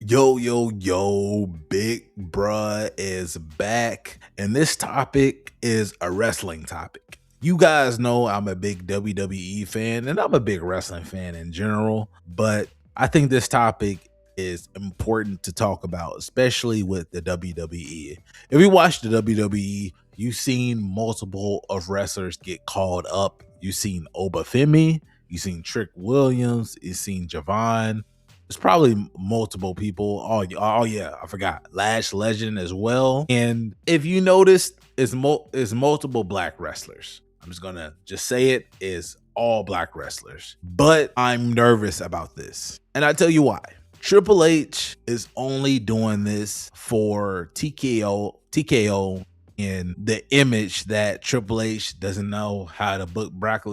Yo, Big Bruh is back. And this topic is a wrestling topic. You guys know I'm a big WWE fan and I'm a big wrestling fan in general, but I think this topic is important to talk about, especially with the WWE. If you watch the WWE, you've seen multiple of wrestlers get called up. You've seen Oba Femi, you've seen Trick Williams, you've seen Jevon. There's probably multiple people. Oh yeah, I forgot Lash Legend as well. And if you noticed, it's multiple black wrestlers. I'm just gonna just say it is all black wrestlers. But I'm nervous about this, and I tell you why. Triple H is only doing this for TKO, and the image that Triple H doesn't know how to book black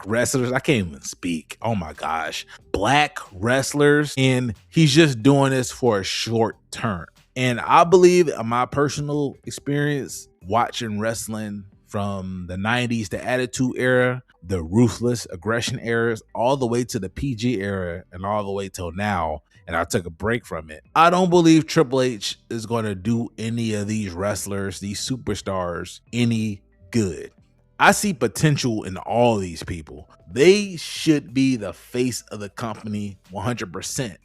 wrestlers. I can't even speak. Oh my gosh. Black wrestlers. And he's just doing this for a short term. And I believe, in my personal experience, watching wrestling from the 90s, the Attitude Era, the Ruthless Aggression eras, all the way to the PG era, and all the way till now, and I took a break from it. I don't believe Triple H is going to do any of these wrestlers, these superstars, any good. I see potential in all these people. They should be the face of the company 100%.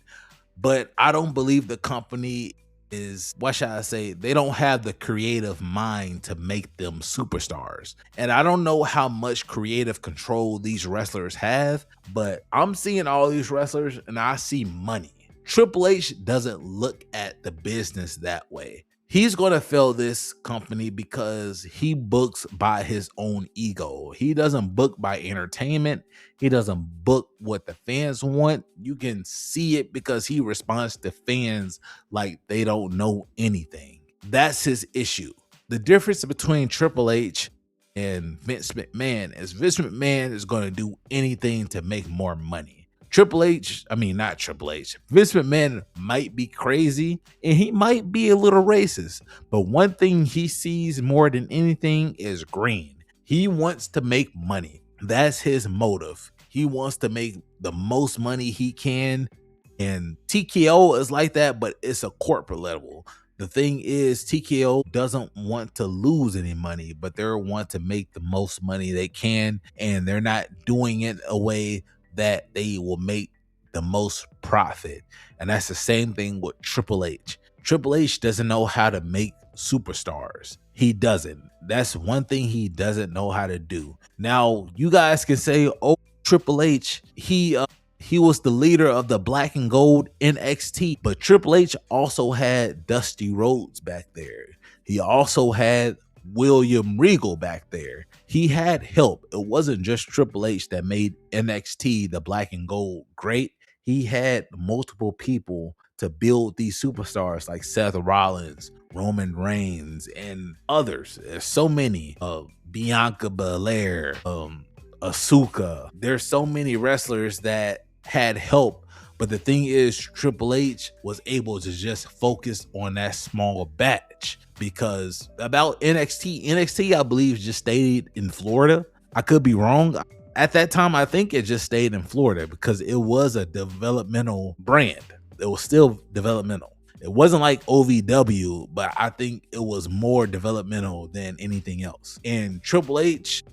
But I don't believe the company is, what should I say, they don't have the creative mind to make them superstars. And I don't know how much creative control these wrestlers have, but I'm seeing all these wrestlers and I see money. Triple H doesn't look at the business that way. He's going to fail this company because he books by his own ego. He doesn't book by entertainment. He doesn't book what the fans want. You can see it because he responds to fans like they don't know anything. That's his issue. The difference between Triple H and Vince McMahon is Vince McMahon is going to do anything to make more money. Not Triple H. Vince McMahon might be crazy and he might be a little racist, but one thing he sees more than anything is green. He wants to make money. That's his motive. He wants to make the most money he can, and TKO is like that, but it's a corporate level. The thing is, TKO doesn't want to lose any money, but they want to make the most money they can, and they're not doing it a way that they will make the most profit. And that's the same thing with Triple H. Triple H doesn't know how to make superstars. He doesn't. That's one thing he doesn't know how to do. Now, you guys can say, oh, Triple H, he was the leader of the Black and Gold NXT, but Triple H also had Dusty Rhodes back there. He also had William Regal back there. He had help. It wasn't just Triple H that made NXT, the Black and Gold, great. He had multiple people to build these superstars like Seth Rollins, Roman Reigns, and others. There's so many. Bianca Belair, Asuka. There's so many wrestlers that had help. But the thing is, Triple H was able to just focus on that small batch. Because about NXT, I believe, just stayed in Florida. I could be wrong. At that time, I think it just stayed in Florida because it was a developmental brand. It was still developmental. It wasn't like OVW, but I think it was more developmental than anything else. And Triple H,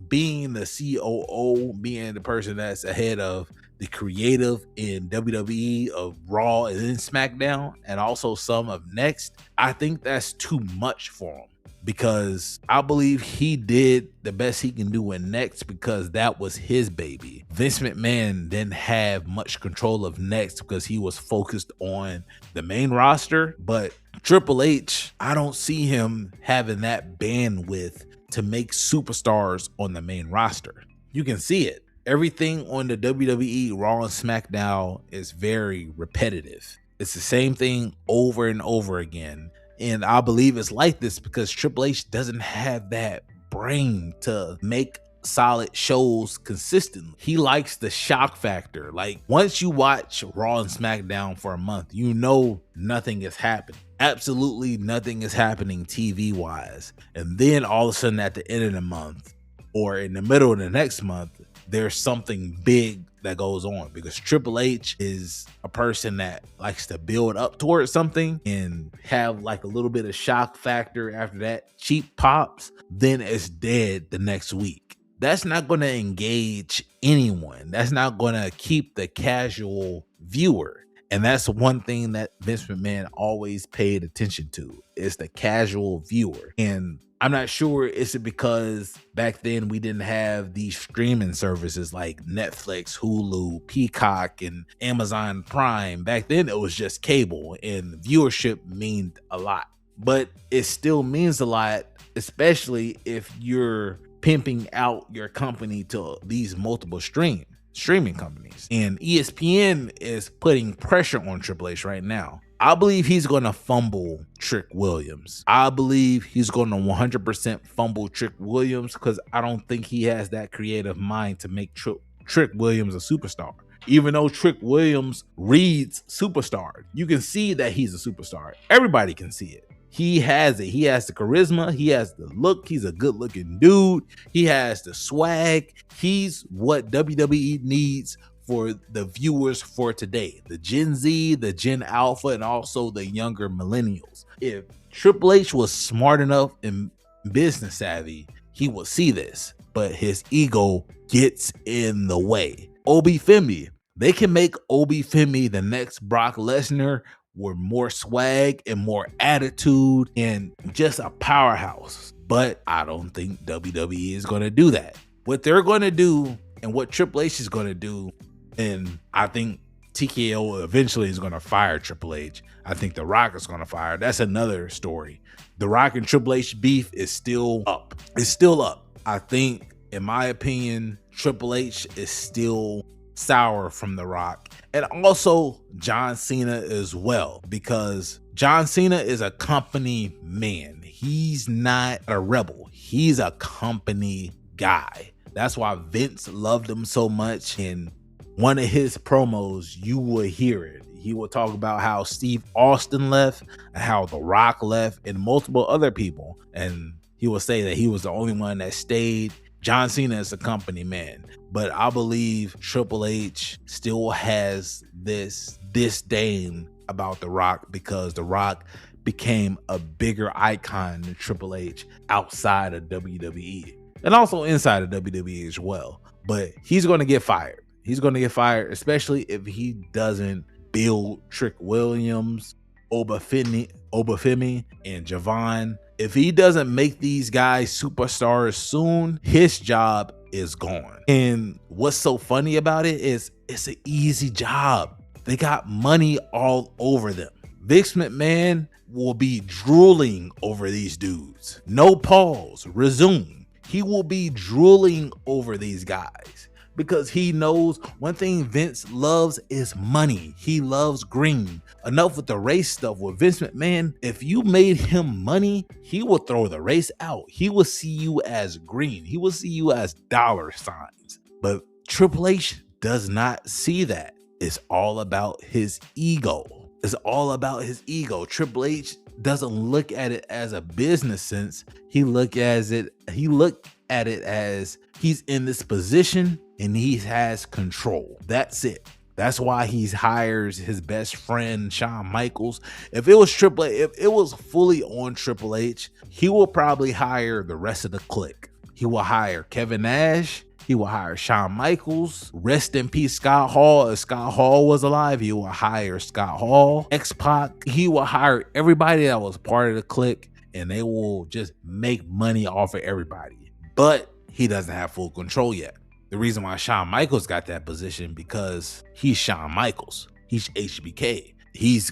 being the COO, being the person that's ahead of the creative in WWE of Raw and then SmackDown, and also some of Next, I think that's too much for him, because I believe he did the best he can do in Next because that was his baby. Vince McMahon didn't have much control of Next because he was focused on the main roster. But Triple H, I don't see him having that bandwidth to make superstars on the main roster. You can see it. Everything on the WWE Raw and SmackDown is very repetitive. It's the same thing over and over again. And I believe it's like this because Triple H doesn't have that brain to make solid shows consistently. He likes the shock factor. Like, once you watch Raw and SmackDown for a month, you know nothing is happening. Absolutely nothing is happening TV wise. And then all of a sudden at the end of the month or in the middle of the next month, there's something big that goes on, because Triple H is a person that likes to build up towards something and have like a little bit of shock factor after that cheap pops, then it's dead the next week. That's not going to engage anyone. That's not going to keep the casual viewer. And that's one thing that Vince McMahon always paid attention to, is the casual viewer. And I'm not sure, is it because back then we didn't have these streaming services like Netflix, Hulu, Peacock, and Amazon Prime. Back then it was just cable, and viewership meant a lot. But it still means a lot, especially if you're pimping out your company to these multiple streaming companies. And ESPN is putting pressure on Triple H right now. I believe he's going to fumble Trick Williams. I believe he's going to 100% fumble Trick Williams, because I don't think he has that creative mind to make Trick Williams a superstar. Even though Trick Williams reads superstar, you can see that he's a superstar. Everybody can see it. He has it. He has the charisma. He has the look. He's a good looking dude. He has the swag. He's what WWE needs for the viewers for today, the Gen Z, the Gen Alpha, and also the younger millennials. If Triple H was smart enough and business savvy, he will see this, but his ego gets in the way. Oba Femi, they can make Oba Femi the next Brock Lesnar with more swag and more attitude and just a powerhouse. But I don't think WWE is going to do that. What they're going to do, and what Triple H is going to do, and I think TKO eventually is going to fire Triple H. I think The Rock is going to fire. That's another story. The Rock and Triple H beef is still up. It's still up. I think, in my opinion, Triple H is still sour from The Rock, and also John Cena as well, because John Cena is a company man. He's not a rebel. He's a company guy. That's why Vince loved him so much. In one of his promos, you will hear it. He will talk about how Steve Austin left, and how The Rock left, and multiple other people, and he will say that he was the only one that stayed. John Cena is a company man, but I believe Triple H still has this disdain about The Rock, because The Rock became a bigger icon than Triple H outside of WWE and also inside of WWE as well. But he's going to get fired. He's going to get fired, especially if he doesn't build Trick Williams, Oba Femi, and Jevon. If he doesn't make these guys superstars soon, his job is gone. And what's so funny about it is it's an easy job. They got money all over them. Vince McMahon will be drooling over these dudes. No pause, resume. He will be drooling over these guys, because he knows one thing Vince loves is money. He loves green. Enough with the race stuff with Vince McMahon. If you made him money, he will throw the race out. He will see you as green. He will see you as dollar signs. But Triple H does not see that. It's all about his ego. It's all about his ego. Triple H doesn't look at it as a business sense. He look at it as he's in this position and he has control. That's it. That's why he hires his best friend, Shawn Michaels. If it was Triple H, if it was fully on Triple H, he will probably hire the rest of the clique. He will hire Kevin Nash. He will hire Shawn Michaels. Rest in peace, Scott Hall. If Scott Hall was alive, he will hire Scott Hall. X-Pac. He will hire everybody that was part of the clique, and they will just make money off of everybody. But he doesn't have full control yet. The reason why Shawn Michaels got that position, because he's Shawn Michaels. He's HBK. He's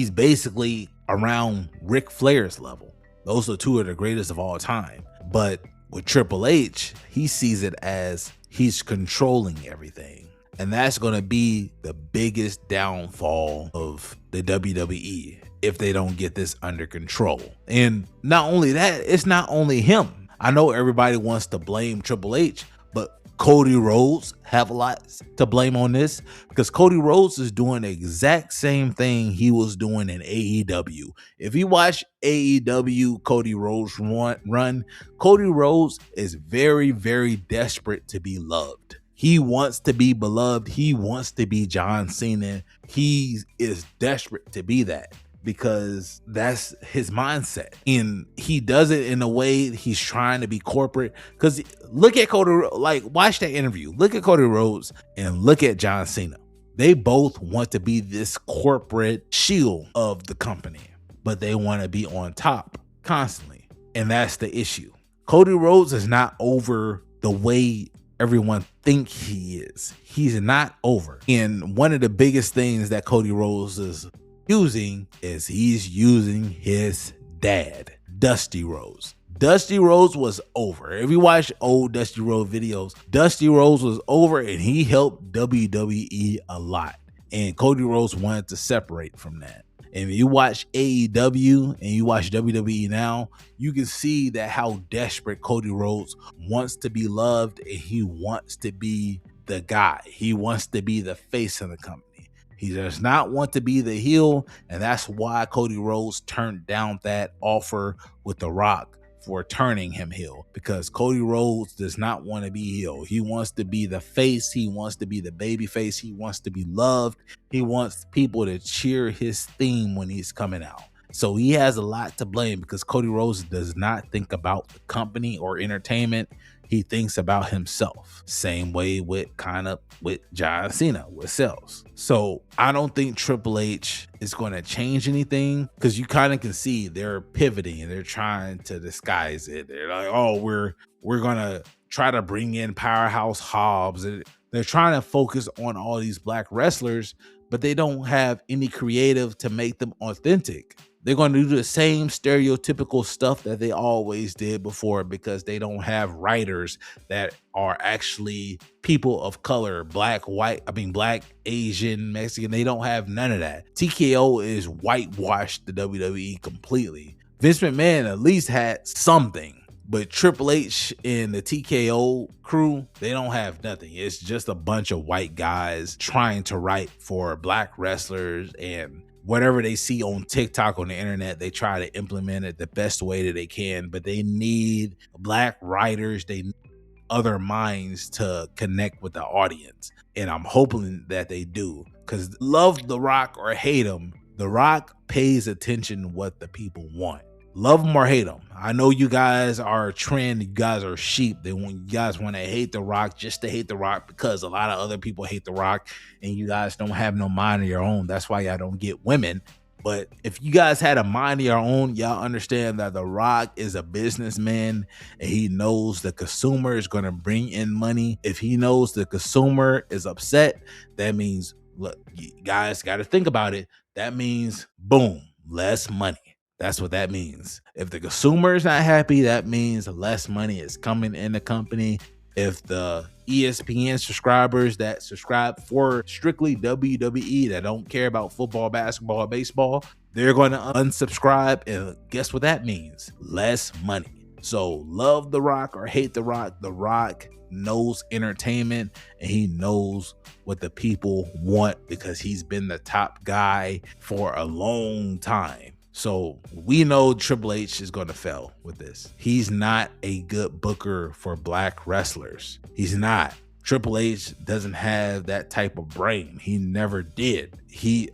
basically around Ric Flair's level. Those are two of the greatest of all time. But with Triple H, he sees it as he's controlling everything. And that's going to be the biggest downfall of the WWE if they don't get this under control. And not only that, it's not only him. I know everybody wants to blame Triple H, but Cody Rhodes have a lot to blame on this, because Cody Rhodes is doing the exact same thing he was doing in AEW. If you watch AEW Cody Rhodes run, Cody Rhodes is very, very desperate to be loved. He wants to be beloved. He wants to be John Cena. He is desperate to be that because that's his mindset. And he does it in a way he's trying to be corporate. Because look at Cody, like watch that interview. Look at Cody Rhodes and look at John Cena. They both want to be this corporate shield of the company, but they want to be on top constantly. And that's the issue. Cody Rhodes is not over the way everyone think he is. He's not over. And one of the biggest things that Cody Rhodes is using is he's using his dad, Dusty Rhodes. Dusty Rhodes was over. If you watch old Dusty Rhodes videos, Dusty Rhodes was over and he helped WWE a lot. And Cody Rhodes wanted to separate from that. And if you watch AEW and you watch WWE now, you can see that how desperate Cody Rhodes wants to be loved and he wants to be the guy. He wants to be the face of the company. He does not want to be the heel, and that's why Cody Rhodes turned down that offer with The Rock for turning him heel, because Cody Rhodes does not want to be heel. He wants to be the face. He wants to be the baby face. He wants to be loved. He wants people to cheer his theme when he's coming out. So he has a lot to blame because Cody Rhodes does not think about the company or entertainment. He thinks about himself. Same way with John Cena with sales. So I don't think Triple H is going to change anything because you kind of can see they're pivoting and they're trying to disguise it. They're like, oh, we're going to try to bring in Powerhouse Hobbs. They're trying to focus on all these black wrestlers, but they don't have any creative to make them authentic. They're going to do the same stereotypical stuff that they always did before because they don't have writers that are actually people of color, black, Asian, Mexican. They don't have none of that. TKO is whitewashed the WWE completely. Vince McMahon at least had something, but Triple H and the TKO crew, they don't have nothing. It's just a bunch of white guys trying to write for black wrestlers, and whatever they see on TikTok, on the internet, they try to implement it the best way that they can, but they need black writers. They need other minds to connect with the audience. And I'm hoping that they do, because love The Rock or hate him, The Rock pays attention to what the people want. Love him or hate him. I know you guys are a trend. You guys are sheep. You guys want to hate The Rock just to hate The Rock because a lot of other people hate The Rock and you guys don't have no mind of your own. That's why y'all don't get women. But if you guys had a mind of your own, y'all understand that The Rock is a businessman and he knows the consumer is going to bring in money. If he knows the consumer is upset, that means, look, you guys got to think about it. That means, boom, less money. That's what that means. If the consumer is not happy, that means less money is coming in the company. If the ESPN subscribers that subscribe for strictly WWE, that don't care about football, basketball, baseball, they're going to unsubscribe. And guess what that means? Less money. So love The Rock or hate The Rock. The Rock knows entertainment and he knows what the people want because he's been the top guy for a long time. So we know Triple H is going to fail with this. He's not a good booker for black wrestlers. He's not. Triple H doesn't have that type of brain. He never did.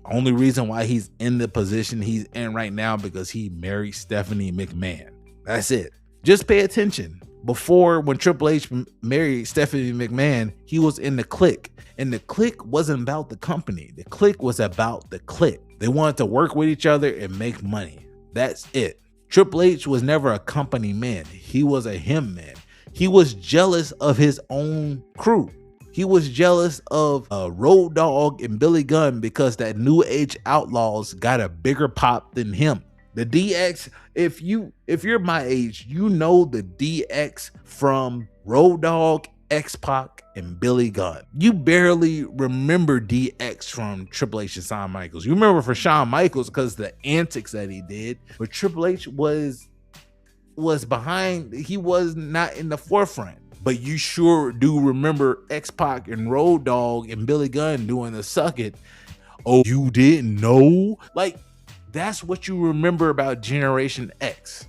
Only reason why he's in the position he's in right now because he married Stephanie McMahon. That's it. Just pay attention. Before, when Triple H married Stephanie McMahon, he was in the Clique. And the Clique wasn't about the company. The Clique was about the Clique. They wanted to work with each other and make money. That's it. Triple H was never a company man. He was a him man. He was jealous of his own crew. He was jealous of Road Dogg and Billy Gunn because that New Age Outlaws got a bigger pop than him. The DX, if you're my age, you know the DX from Road Dogg, X-Pac, and Billy Gunn. You barely remember DX from Triple H and Shawn Michaels. You remember for Shawn Michaels because the antics that he did, but Triple H was behind. He was not in the forefront. But you sure do remember X-Pac and Road Dogg and Billy Gunn doing the suck it. Oh, you didn't know? Like, that's what you remember about Generation X.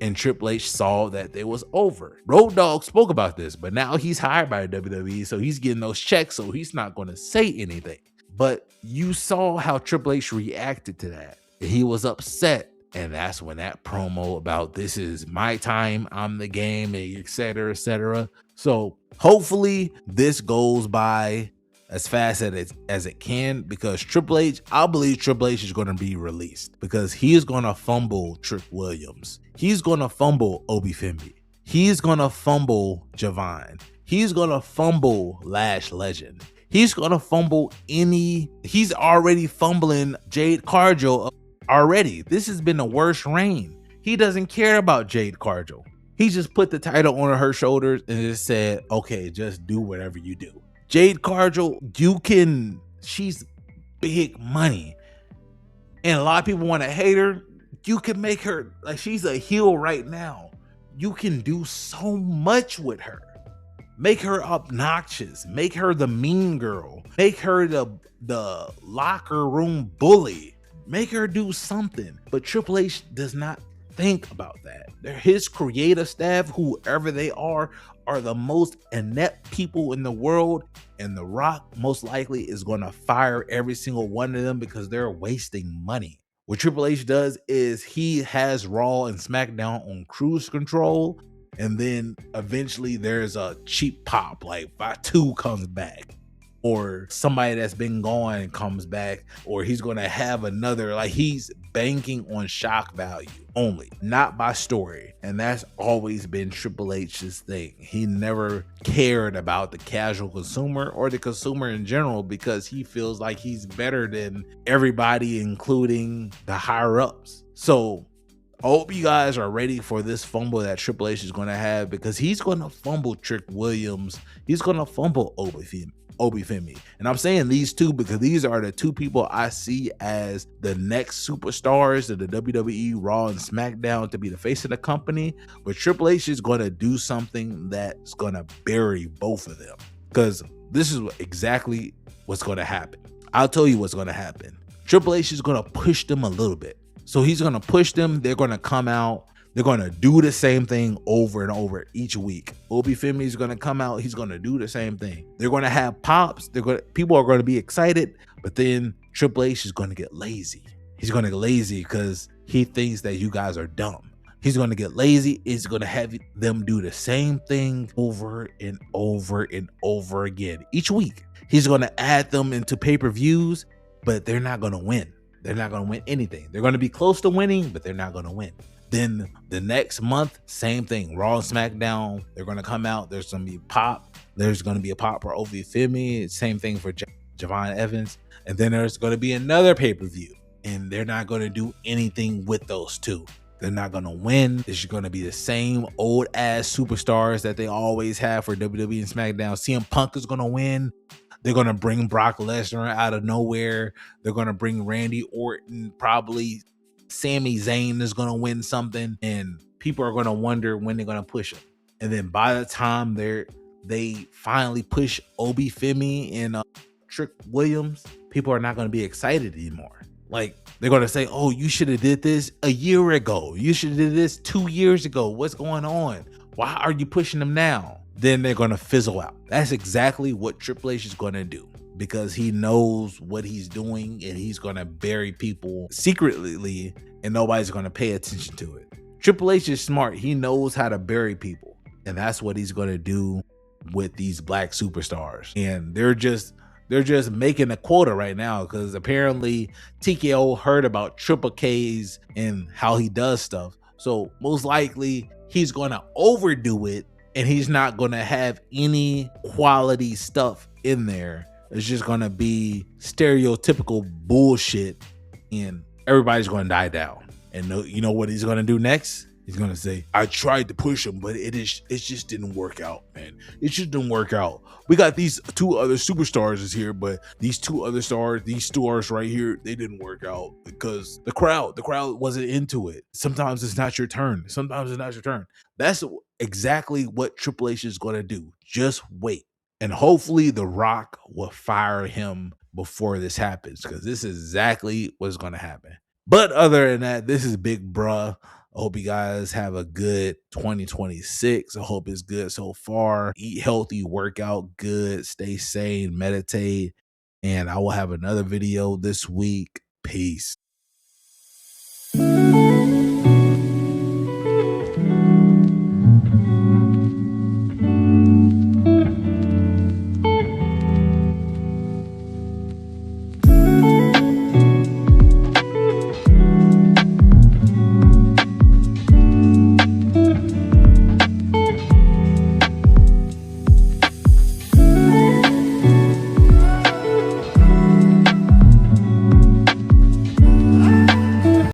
And Triple H saw that it was over. Road Dogg spoke about this, but now he's hired by WWE, so he's getting those checks, so he's not going to say anything. But you saw how Triple H reacted to that. He was upset. And that's when that promo about this is my time, I'm the game, etc., etc. So hopefully this goes by as fast as it can, because Triple H, I believe Triple H is going to be released because he is going to fumble Trick Williams. He's going to fumble Oba Femi. He's going to fumble Jevon. He's going to fumble Lash Legend. He's going to fumble he's already fumbling Jade Cargill already. This has been the worst reign. He doesn't care about Jade Cargill. He just put the title on her shoulders and just said, okay, just do whatever you do. Jade Cargill, she's big money. And a lot of people want to hate her. You can make her, like, she's a heel right now. You can do so much with her. Make her obnoxious. Make her the mean girl. Make her the locker room bully. Make her do something. But Triple H does not think about that. His creative staff, whoever they are the most inept people in the world. And The Rock most likely is going to fire every single one of them because they're wasting money. What Triple H does is he has Raw and SmackDown on cruise control. And then eventually there's a cheap pop, like Batu comes back, or somebody that's been gone comes back, or he's going to have another, like, he's banking on shock value only, not by story. And that's always been Triple H's thing. He never cared about the casual consumer or the consumer in general because he feels like he's better than everybody, including the higher ups. So I hope you guys are ready for this fumble that Triple H is going to have, because he's going to fumble Trick Williams. He's going to fumble Oba Femi. And I'm saying these two because these are the two people I see as the next superstars of the WWE, Raw and SmackDown, to be the face of the company. But Triple H is going to do something that's going to bury both of them, because this is exactly what's going to happen. I'll tell you what's going to happen. Triple H is going to push them a little bit. So he's going to push them. They're going to come out. They're going to do the same thing over and over each week. Oba Femi is going to come out. He's going to do the same thing. They're going to have pops. People are going to be excited. But then Triple H is going to get lazy. He's going to get lazy because he thinks that you guys are dumb. He's going to get lazy. He's going to have them do the same thing over and over and over again each week. He's going to add them into pay-per-views, but they're not going to win. They're not going to win anything. They're going to be close to winning, but they're not going to win. Then the next month, same thing. Raw and SmackDown, they're going to come out. There's going to be pop. There's going to be a pop for Oba Femi. Same thing for Javon Evans. And then there's going to be another pay-per-view. And they're not going to do anything with those two. They're not going to win. It's going to be the same old-ass superstars that they always have for WWE and SmackDown. CM Punk is going to win. They're going to bring Brock Lesnar out of nowhere. They're going to bring Randy Orton. Probably Sami Zayn is going to win something. And people are going to wonder when they're going to push him. And then by the time they finally push Oba Femi and Trick Williams, people are not going to be excited anymore. Like, they're going to say, oh, you should have did this a year ago. You should have did this 2 years ago. What's going on? Why are you pushing them now? Then they're going to fizzle out. That's exactly what Triple H is going to do, because he knows what he's doing and he's going to bury people secretly and nobody's going to pay attention to it. Triple H is smart. He knows how to bury people, and that's what he's going to do with these black superstars. And they're just making a quota right now because apparently TKO heard about Triple K's and how he does stuff. So most likely he's going to overdo it, and he's not going to have any quality stuff in there. It's just going to be stereotypical bullshit, and everybody's going to die down. And you know what he's going to do next? He's going to say, I tried to push him, but it just didn't work out, man. It just didn't work out. We got these two other superstars is here, but these stars right here, they didn't work out because the crowd wasn't into it. Sometimes it's not your turn. Sometimes it's not your turn. That's exactly what Triple H is going to do. Just wait. And hopefully The Rock will fire him before this happens, because this is exactly what's going to happen. But other than that, this is Big Bruh. I hope you guys have a good 2026. I hope it's good so far. Eat healthy, work out good, stay sane, meditate. And I will have another video this week. Peace.